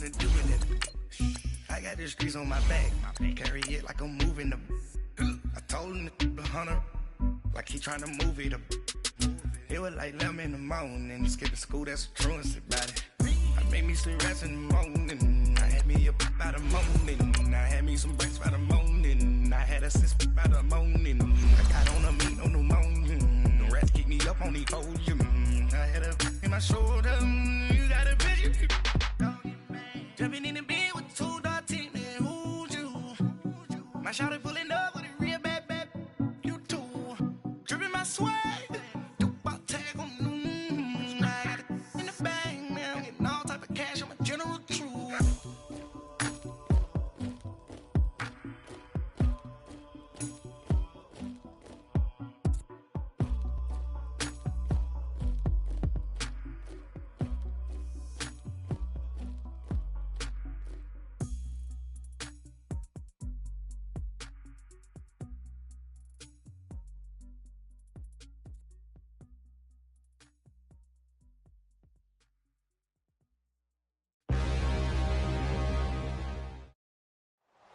to do with it. I got the streets on my back. Carry it like I'm moving the. I told him to the hunter, like he trying to move it up. It was like 11 in the morning. Skipping school, that's a truancy about it. I made me some rest in the morning. I had me a pop by the morning. I had me some breaks by the morning. I had a sis by the morning. I got on a meat on the morning. The rats keep me up on the podium. I had a in my shoulder. You got a vision. Jumping in the bed with 2 dark teeth, man. Who's you? My shawty pulling up with a real bad, you too. Dripping my swag.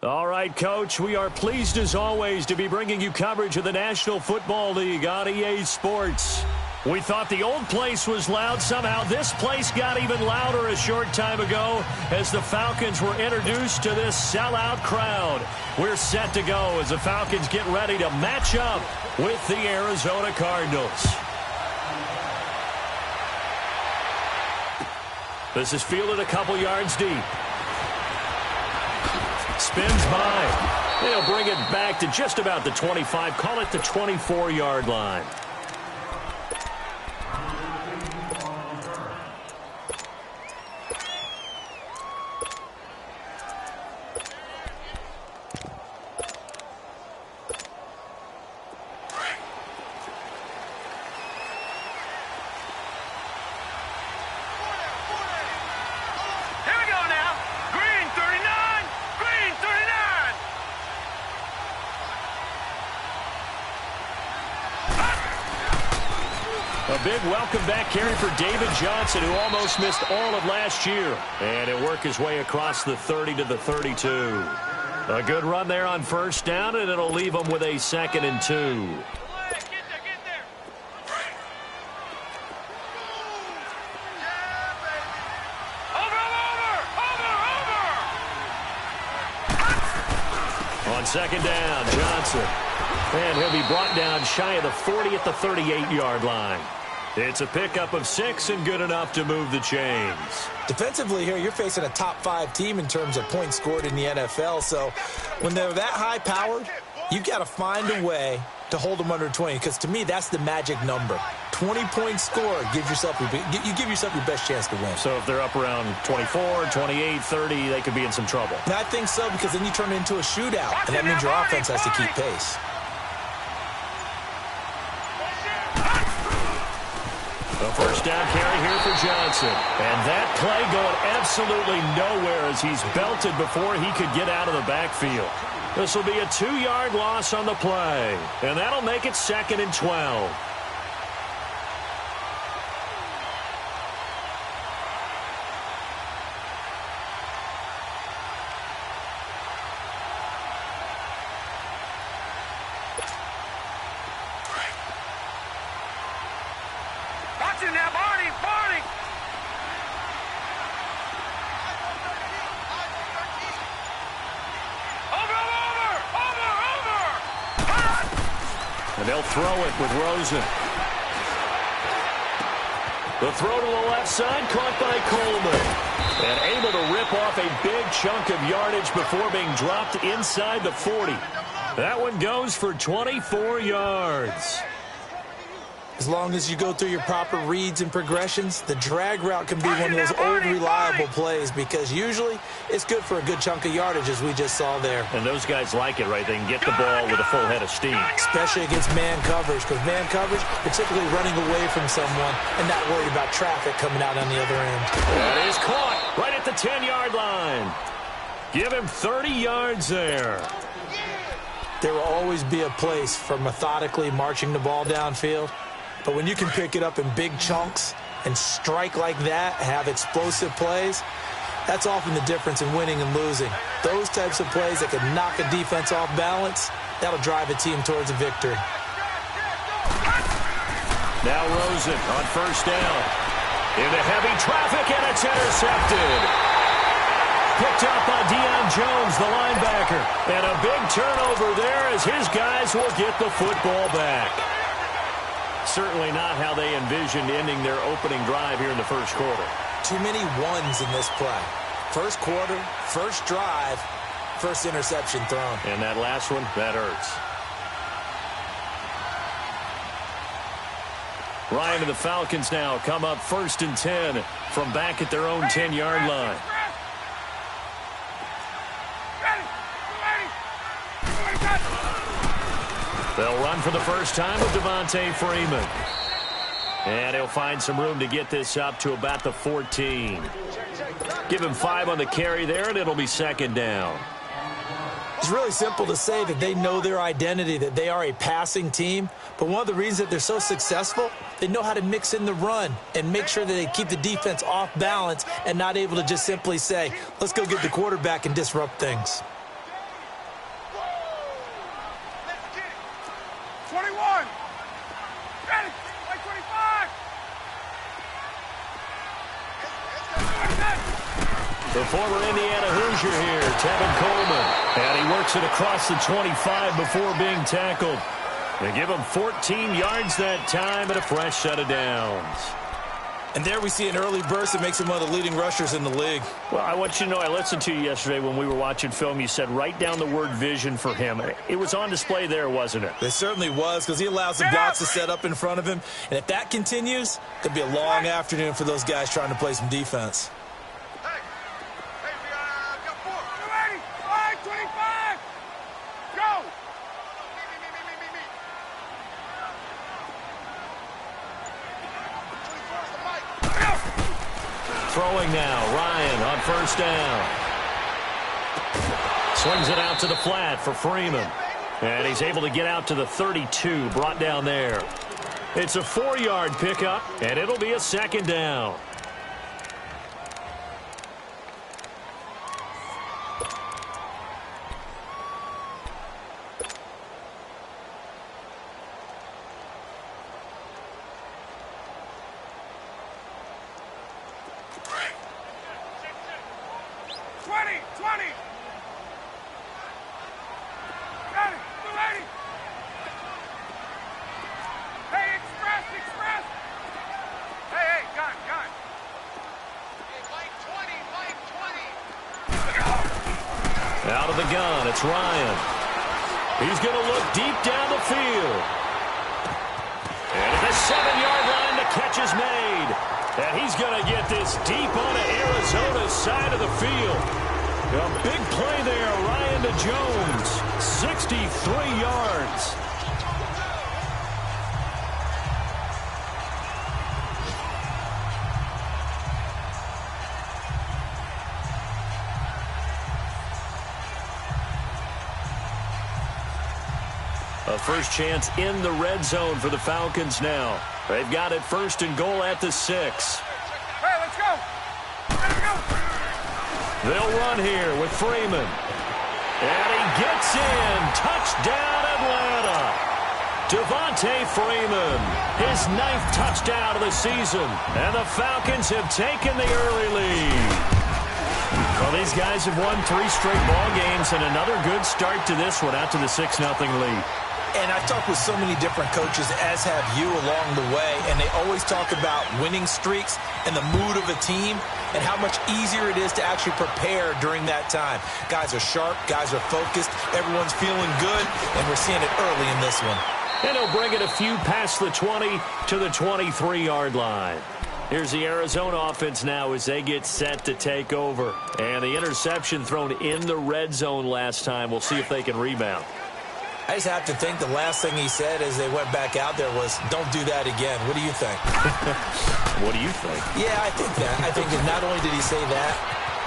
All right, Coach, we are pleased as always to be bringing you coverage of the National Football League on EA Sports. We thought the old place was loud. Somehow this place got even louder a short time ago as the Falcons were introduced to this sellout crowd. We're set to go as the Falcons get ready to match up with the Arizona Cardinals. This is fielded a couple yards deep. Spins by. They'll bring it back to just about the 25. Call it the 24-yard line. A big welcome back carry for David Johnson, who almost missed all of last year. And he'll work his way across the 30 to the 32. A good run there on first down, and it'll leave him with a 2nd and 2. On 2nd down, Johnson. And he'll be brought down shy of the 40 at the 38-yard line. It's a pickup of 6 and good enough to move the chains. Defensively here, you're facing a top 5 team in terms of points scored in the NFL. So when they're that high-powered, you've got to find a way to hold them under 20. Because to me, that's the magic number. 20-point score, you give yourself your best chance to win. So if they're up around 24, 28, 30, they could be in some trouble. And I think so, because then you turn it into a shootout, and that means your offense has to keep pace. A first down carry here for Johnson. And that play going absolutely nowhere as he's belted before he could get out of the backfield. This will be a 2-yard loss on the play. And that'll make it 2nd and 12. And they'll throw it with Rosen. The throw to the left side, caught by Coleman. And able to rip off a big chunk of yardage before being dropped inside the 40. That one goes for 24 yards. As long as you go through your proper reads and progressions, the drag route can be one of those old reliable plays because usually it's good for a good chunk of yardage, as we just saw there. And those guys like it, right? They can get the ball with a full head of steam. Especially against man coverage, because man coverage, they're typically running away from someone and not worried about traffic coming out on the other end. That is caught right at the 10-yard line. Give him 30 yards there. There will always be a place for methodically marching the ball downfield. But when you can pick it up in big chunks and strike like that, have explosive plays, That's often the difference in winning and losing. Those types of plays that can knock a defense off balance, that'll drive a team towards a victory. Now Rosen on first down. Into heavy traffic, and it's intercepted. Picked up by Deion Jones, the linebacker. And a big turnover there as his guys will get the football back. Certainly not how they envisioned ending their opening drive here in the first quarter. Too many ones in this play. First quarter, first drive, first interception thrown. And that last one, that hurts. Ryan and the Falcons now come up 1st and 10 from back at their own 10-yard line. They'll run for the first time with Devontae Freeman. And he'll find some room to get this up to about the 14. Give him 5 on the carry there, and it'll be 2nd down. It's really simple to say that they know their identity, that they are a passing team. But one of the reasons that they're so successful, they know how to mix in the run and make sure that they keep the defense off balance and not able to just simply say, let's go get the quarterback and disrupt things. 21. Ready. 25. The former Indiana Hoosier here, Tevin Coleman. And he works it across the 25 before being tackled. They give him 14 yards that time and a fresh set of downs. And there we see an early burst that makes him one of the leading rushers in the league. Well, I want you to know, I listened to you yesterday when we were watching film. You said write down the word vision for him. It was on display there, wasn't it? It certainly was, because he allows the blocks to set up in front of him. And if that continues, it'll be a long afternoon for those guys trying to play some defense. Throwing now, Ryan on first down. Slings it out to the flat for Freeman. And he's able to get out to the 32, brought down there. It's a 4-yard pickup, and it'll be a 2nd down. Out of the gun, it's Ryan. He's going to look deep down the field. And at the 7-yard line, the catch is made. And he's going to get this deep onto Arizona's side of the field. A big play there, Ryan to Jones. 63 yards. A first chance in the red zone for the Falcons now. They've got it 1st and goal at the 6. Hey, let's go. Let's go. They'll run here with Freeman. And he gets in. Touchdown, Atlanta. Devontae Freeman, his 9th touchdown of the season. And the Falcons have taken the early lead. Well, these guys have won 3 straight ball games and another good start to this one out to the 6-0 lead. And I've talked with so many different coaches, as have you, along the way, and they always talk about winning streaks and the mood of a team and how much easier it is to actually prepare during that time. Guys are sharp, guys are focused, everyone's feeling good, and we're seeing it early in this one. And he'll bring it a few past the 20 to the 23-yard line. Here's the Arizona offense now as they get set to take over. And the interception thrown in the red zone last time. We'll see if they can rebound. I just have to think the last thing he said as they went back out there was, don't do that again. What do you think? What do you think? Yeah, I think that. I think that not only did he say that,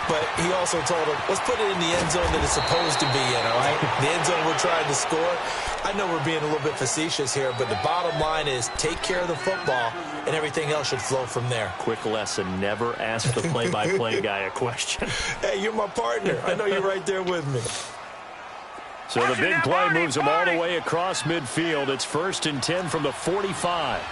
but he also told him, let's put it in the end zone that it's supposed to be in, all right? The end zone we're trying to score. I know we're being a little bit facetious here, but the bottom line is take care of the football, and everything else should flow from there. Quick lesson, never ask the play-by-play guy a question. Hey, you're my partner. I know you're right there with me. So the big play moves him all the way across midfield. It's 1st and 10 from the 45.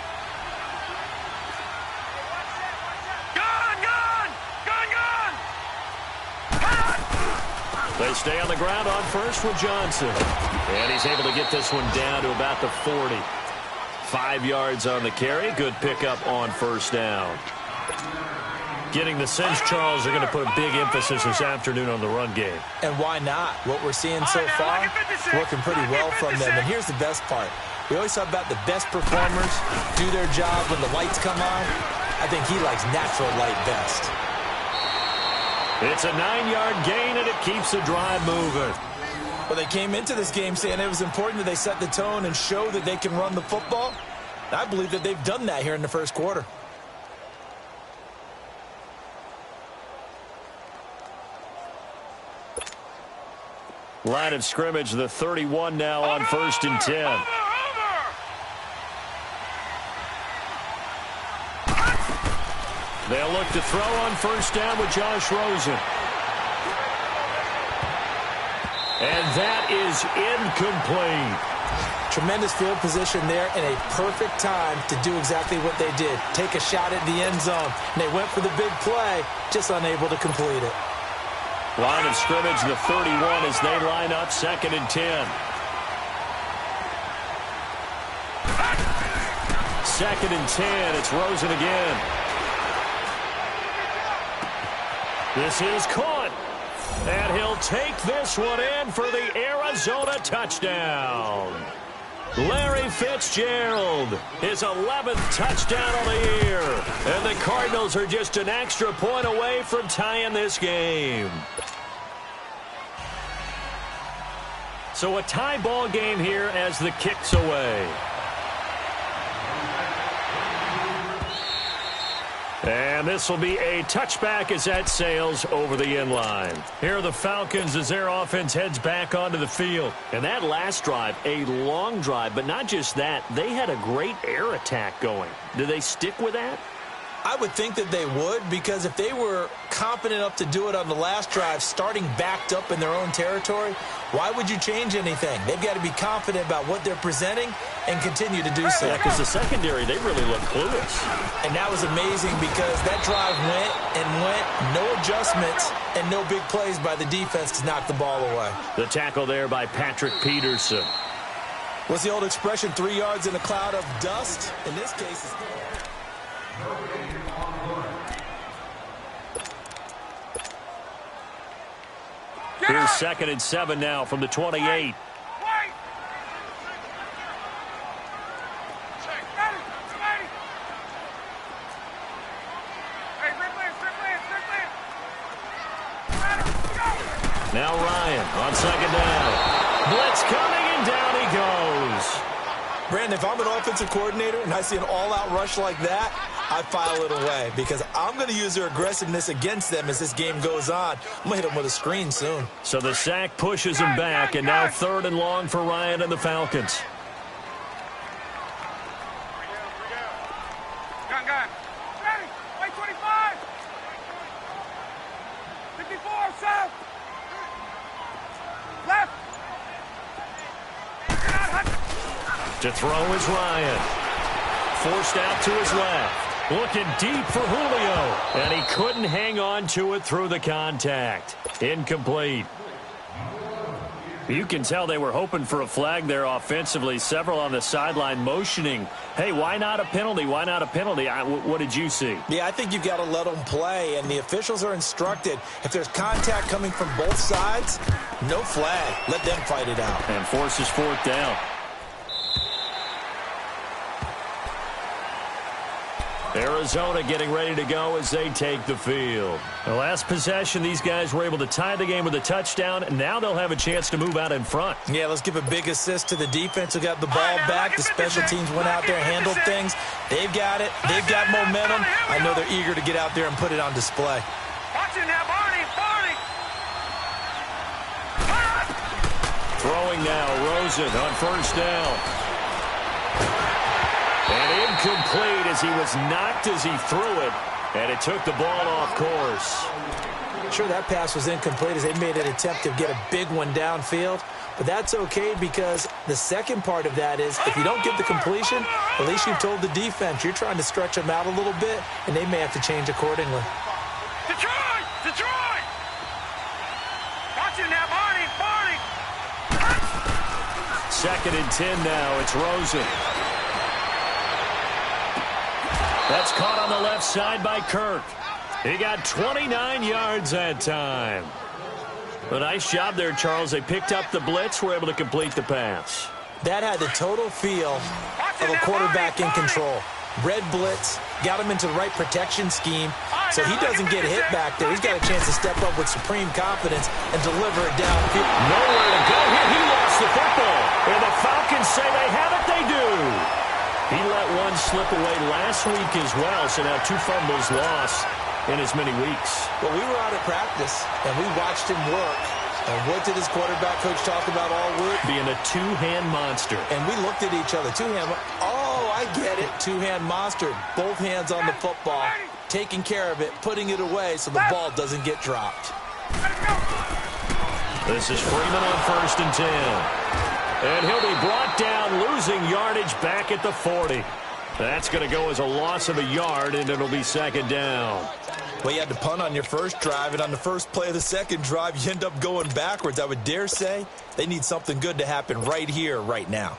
They stay on the ground on first with Johnson. And he's able to get this one down to about the 40. 5 yards on the carry. Good pickup on first down. Getting the sense Charles are going to put a big emphasis this afternoon on the run game. And why not? What we're seeing so far is working pretty well from them. And here's the best part. We always talk about the best performers do their job when the lights come on. I think he likes natural light best. It's a 9-yard gain, and it keeps the drive moving. Well, they came into this game saying it was important that they set the tone and show that they can run the football. I believe that they've done that here in the first quarter. Line of scrimmage, the 31 now on 1st and 10. They'll look to throw on first down with Josh Rosen. And that is incomplete. Tremendous field position there and a perfect time to do exactly what they did. Take a shot at the end zone. And they went for the big play, just unable to complete it. Line of scrimmage, the 31 as they line up 2nd and 10. 2nd and 10. It's Rosen again. This is caught. And he'll take this one in for the Arizona touchdown. Larry Fitzgerald, his 11th touchdown on the year. And the Cardinals are just an extra point away from tying this game. So a tie ball game here as the kick's away. And this will be a touchback as that sails over the end line. Here are the Falcons as their offense heads back onto the field. And that last drive, a long drive, but not just that, they had a great air attack going. Do they stick with that? I would think that they would, because if they were confident enough to do it on the last drive, starting backed up in their own territory, why would you change anything? They've got to be confident about what they're presenting and continue to do so. Yeah, because the secondary, they really look clueless. And that was amazing because that drive went and went, no adjustments and no big plays by the defense to knock the ball away. The tackle there by Patrick Peterson. What's the old expression, 3 yards in a cloud of dust? In this case, it's... Here's 2nd and 7 now from the 28. Wait. Now Ryan on 2nd down. Blitz coming, and down he goes. Brandon, if I'm an offensive coordinator and I see an all-out rush like that, I file it away because I'm going to use their aggressiveness against them as this game goes on. I'm going to hit them with a screen soon. So the sack pushes him back, and now 3rd and long for Ryan and the Falcons. Gun. Ready. White 25. 54, south. Left. To throw is Ryan. Forced out to his left. Looking deep for Julio. And he couldn't hang on to it through the contact. Incomplete. You can tell they were hoping for a flag there offensively. Several on the sideline motioning. Hey, why not a penalty? Why not a penalty? What did you see? Yeah, I think you've got to let them play, and the officials are instructed. If there's contact coming from both sides, no flag. Let them fight it out. And forces 4th down. Arizona getting ready to go as they take the field. The last possession, these guys were able to tie the game with a touchdown, and now they'll have a chance to move out in front. Yeah, let's give a big assist to the defense who got the ball back. The special teams went out there and handled things. They've got it. They've got momentum. I know they're eager to get out there and put it on display. Watch it now, Barney. Throwing now, Rosen on first down. And incomplete as he was knocked as he threw it, and it took the ball off course. Sure, that pass was incomplete as they made an attempt to get a big one downfield, but that's okay because the second part of that is if you don't get the completion, at least you've told the defense you're trying to stretch them out a little bit, and they may have to change accordingly. Detroit! Detroit! Watch it now, Barney! Barney! 2nd and 10 now. It's Rosen. That's caught on the left side by Kirk. He got 29 yards that time. A nice job there, Charles. They picked up the blitz, were able to complete the pass. That had the total feel of a quarterback in control. Red blitz, got him into the right protection scheme, so he doesn't get hit back there. He's got a chance to step up with supreme confidence and deliver it downfield. Nowhere to go here. He lost the football. And the Falcons say they have it. They do. He let one slip away last week as well, so now 2 fumbles lost in as many weeks. Well, we were out at practice, and we watched him work. And what did his quarterback coach talk about all week? Being a two-hand monster. And we looked at each other. Two-hand. Oh, I get it. Two-hand monster. Both hands on the football, taking care of it, putting it away so the ball doesn't get dropped. This is Freeman on 1st and 10. And he'll be brought down, losing yardage back at the 40. That's going to go as a loss of a yard, and it'll be 2nd down. Well, you had to punt on your first drive, and on the first play of the second drive, you end up going backwards. I would dare say they need something good to happen right here, right now.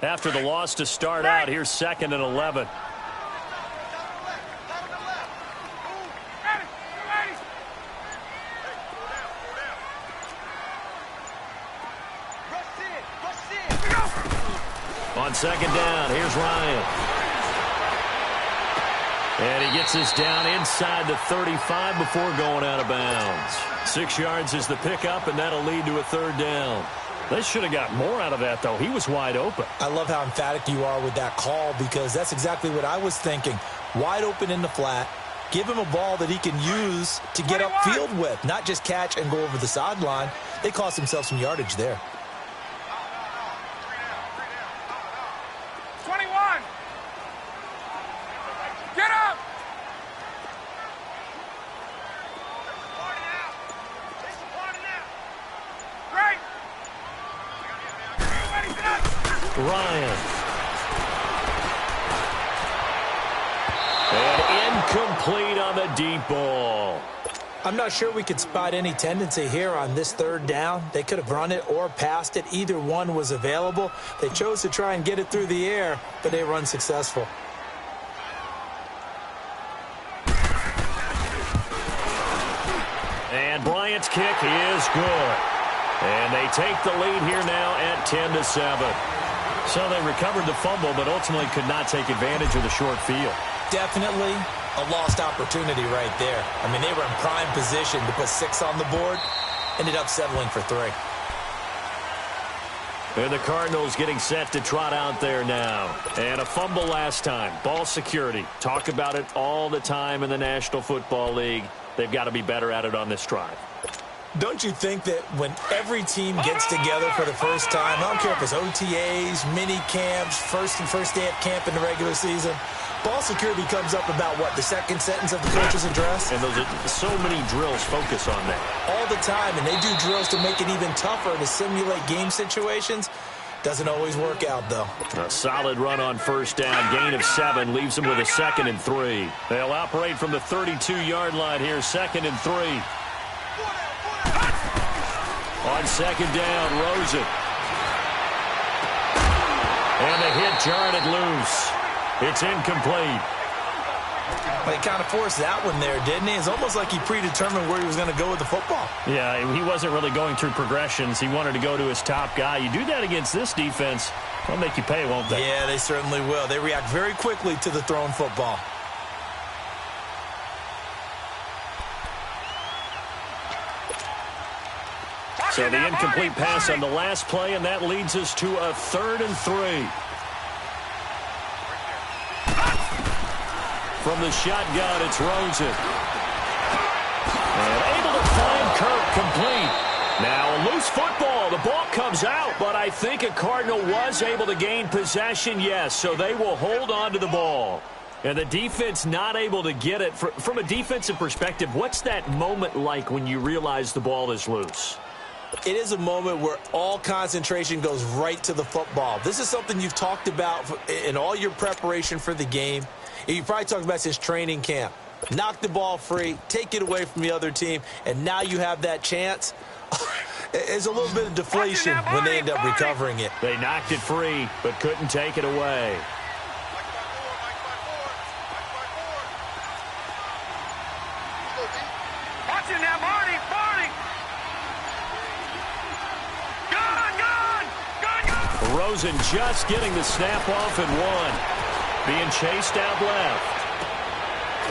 After the loss to start out, here's 2nd and 11. On 2nd down, here's Ryan. And he gets this down inside the 35 before going out of bounds. 6 yards is the pickup, and that'll lead to a 3rd down. They should have got more out of that, though. He was wide open. I love how emphatic you are with that call because that's exactly what I was thinking. Wide open in the flat. Give him a ball that he can use to get upfield with, not just catch and go over the sideline. They cost themselves some yardage there. 21! Get up! Right! Ryan. And incomplete on the deep ball. I'm not sure we could spot any tendency here on this 3rd down. They could have run it or passed it. Either one was available. They chose to try and get it through the air, but they were unsuccessful. And Bryant's kick is good. And they take the lead here now at 10-7. So they recovered the fumble, but ultimately could not take advantage of the short field. Definitely a lost opportunity right there. I mean, they were in prime position to put 6 on the board. Ended up settling for 3. And the Cardinals getting set to trot out there now. And a fumble last time. Ball security. Talk about it all the time in the National Football League. They've got to be better at it on this drive. Don't you think that when every team gets together for the first time, I don't care if it's OTAs, mini camps, first day of camp in the regular season, ball security comes up about what, the second sentence of the coach's address? And those are so many drills focus on that. All the time, and they do drills to make it even tougher to simulate game situations. Doesn't always work out, though. A solid run on 1st down. Gain of 7 leaves them with a 2nd and 3. They'll operate from the 32-yard line here, 2nd and 3. On 2nd down, Rosen. And the hit jarred it loose. It's incomplete. Well, he kind of forced that one there, didn't he? It's almost like he predetermined where he was going to go with the football. Yeah, he wasn't really going through progressions. He wanted to go to his top guy. You do that against this defense, they'll make you pay, won't they? Yeah, they certainly will. They react very quickly to the thrown football. So the incomplete pass on the last play, and that leads us to a 3rd and 3. From the shotgun, it's Rosen. And able to find Kirk complete. Now, a loose football. The ball comes out, but I think a Cardinal was able to gain possession, yes, so they will hold on to the ball. And the defense not able to get it. From a defensive perspective, what's that moment like when you realize the ball is loose? It is a moment where all concentration goes right to the football. This is something you've talked about in all your preparation for the game. You probably talked about since training camp. Knock the ball free, take it away from the other team, and now you have that chance. It's a little bit of deflation when they end up recovering it. They knocked it free, but couldn't take it away. Watch it now, Marty! Gone! Rosen just getting the snap off at 1. Being chased out left.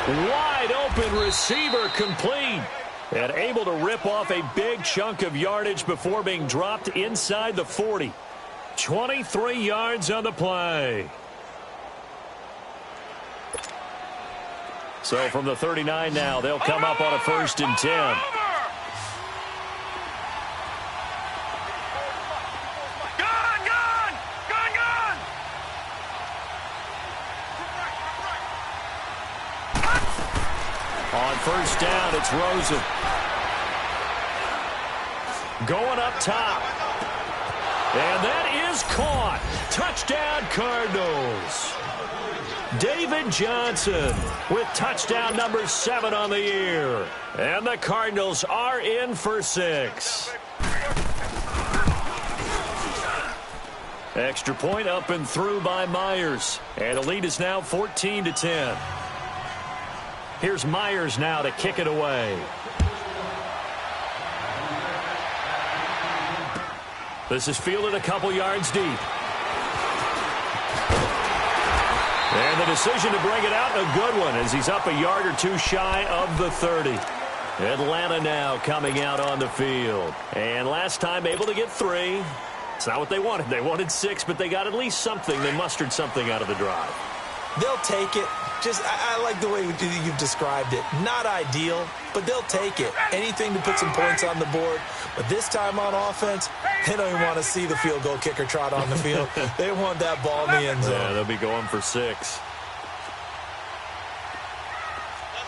Wide open receiver complete. And able to rip off a big chunk of yardage before being dropped inside the 40. 23 yards on the play. So from the 39 now, they'll come up on a 1st and 10. On 1st down, it's Rosen. Going up top. And that is caught. Touchdown, Cardinals. David Johnson with touchdown number 7 on the year. And the Cardinals are in for 6. Extra point up and through by Myers. And the lead is now 14-10. Here's Myers now to kick it away. This is fielded a couple yards deep. And the decision to bring it out, a good one, as he's up a yard or 2 shy of the 30. Atlanta now coming out on the field. And last time able to get 3. It's not what they wanted. They wanted 6, but they got at least something. They mustered something out of the drive. They'll take it. I like the way you've described it. Not ideal, but they'll take it. Anything to put some points on the board. But this time on offense, they don't even want to see the field goal kicker trot on the field. They want that ball in the end zone. Yeah, they'll be going for 6. Let's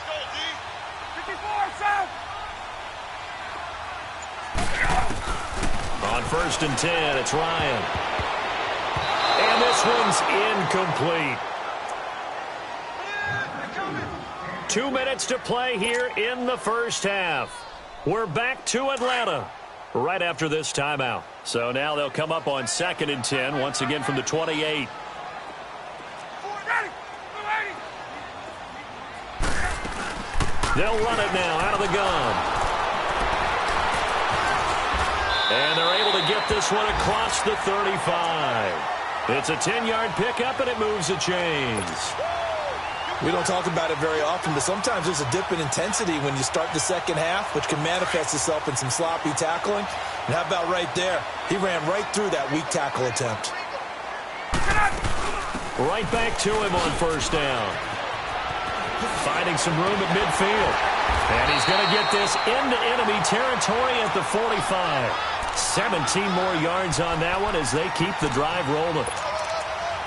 go, D. 54, South. On 1st and 10, it's Ryan. And this one's incomplete. 2 minutes to play here in the first half. We're back to Atlanta right after this timeout. So now they'll come up on 2nd and 10, once again from the 28. They'll run it now out of the gun. And they're able to get this one across the 35. It's a 10-yard pickup, and it moves the chains. We don't talk about it very often, but sometimes there's a dip in intensity when you start the second half, which can manifest itself in some sloppy tackling. And how about right there? He ran right through that weak tackle attempt. Right back to him on 1st down. Finding some room at midfield. And he's going to get this into enemy territory at the 45. 17 more yards on that one as they keep the drive rolling.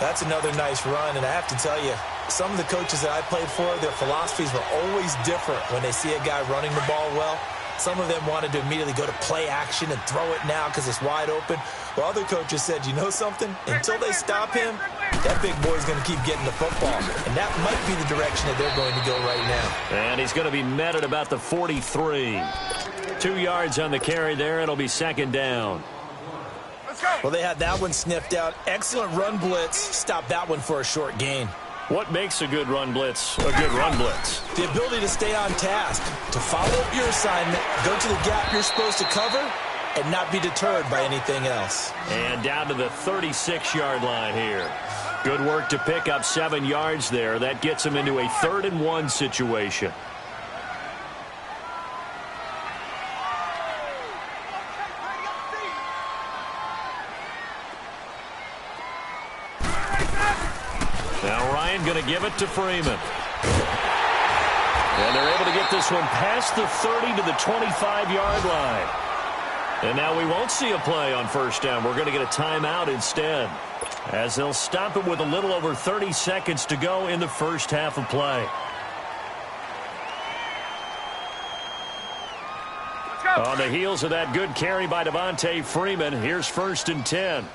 That's another nice run, and I have to tell you, some of the coaches that I played for, their philosophies were always different when they see a guy running the ball well. Some of them wanted to immediately go to play action and throw it now because it's wide open. Well, other coaches said, you know something? Until they stop him, that big boy's going to keep getting the football. And that might be the direction that they're going to go right now. And he's going to be met at about the 43. 2 yards on the carry there. It'll be 2nd down. Well, they had that one sniffed out. Excellent run blitz. Stop that one for a short gain. What makes a good run blitz a good run blitz? The ability to stay on task, to follow up your assignment, go to the gap you're supposed to cover, and not be deterred by anything else. And down to the 36-yard line here. Good work to pick up 7 yards there. That gets him into a 3rd and 1 situation. going to give it to Freeman. And they're able to get this one past the 30 to the 25-yard line. And now we won't see a play on first down. We're going to get a timeout instead, as they'll stop it with a little over 30 seconds to go in the first half of play. On the heels of that good carry by Devontae Freeman, here's 1st and 10.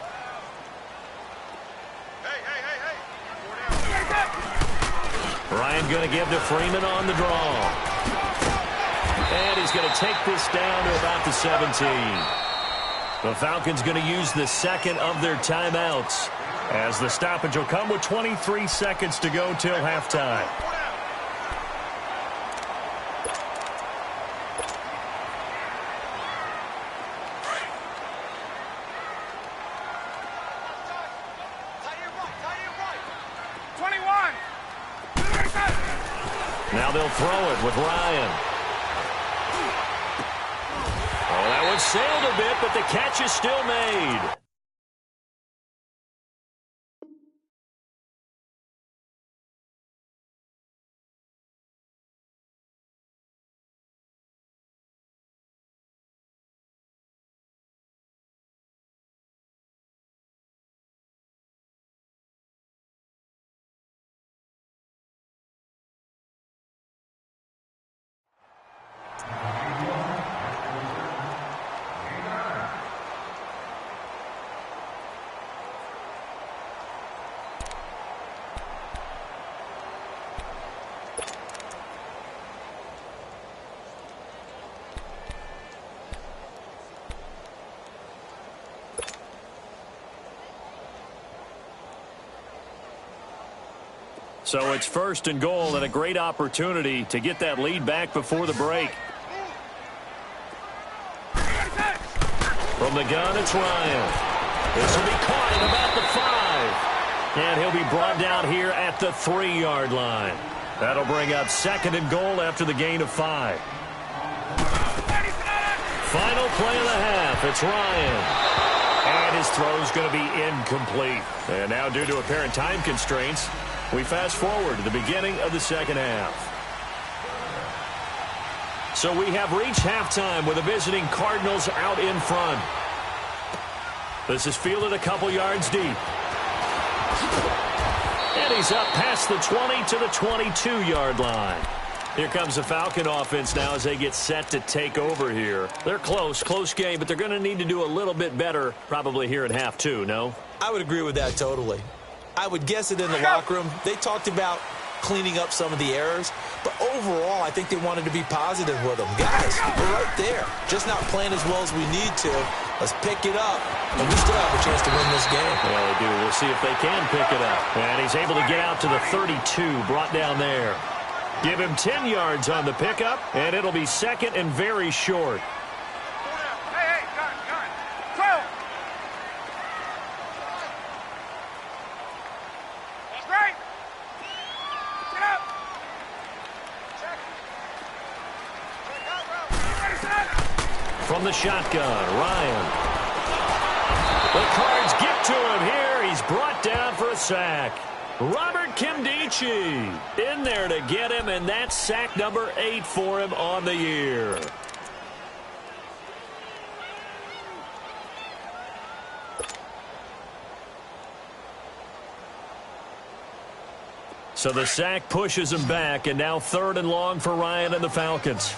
Ryan going to give to Freeman on the draw. And he's going to take this down to about the 17. The Falcons going to use the second of their timeouts, as the stoppage will come with 23 seconds to go till halftime. Now they'll throw it with Ryan. Oh, that one sailed a bit, but the catch is still made. So it's 1st and goal, and a great opportunity to get that lead back before the break. From the gun, it's Ryan. This will be caught at about the 5. And he'll be brought down here at the 3-yard line. That'll bring up 2nd and goal after the gain of 5. Final play of the half. It's Ryan. And his throw's going to be incomplete. And now, due to apparent time constraints, we fast forward to the beginning of the second half. So we have reached halftime with the visiting Cardinals out in front. This is fielded a couple yards deep. And he's up past the 20 to the 22-yard line. Here comes the Falcon offense now as they get set to take over here. They're close game, but they're going to need to do a little bit better probably here at half two, no? I would agree with that totally. I would guess it in the locker room. They talked about cleaning up some of the errors, but overall, I think they wanted to be positive with them. Guys, we're right there. Just not playing as well as we need to. Let's pick it up, and we still have a chance to win this game. Well, they do. We'll see if they can pick it up. And he's able to get out to the 32, brought down there. Give him 10 yards on the pickup, and it'll be 2nd and very short. Hey, gun. 12. That's right. Get up. Check. From the shotgun, Ryan. The Cards get to him here. He's brought down for a sack. Robert Kimdichie in there to get him, and that's sack number 8 for him on the year. So the sack pushes him back, and now 3rd and long for Ryan and the Falcons.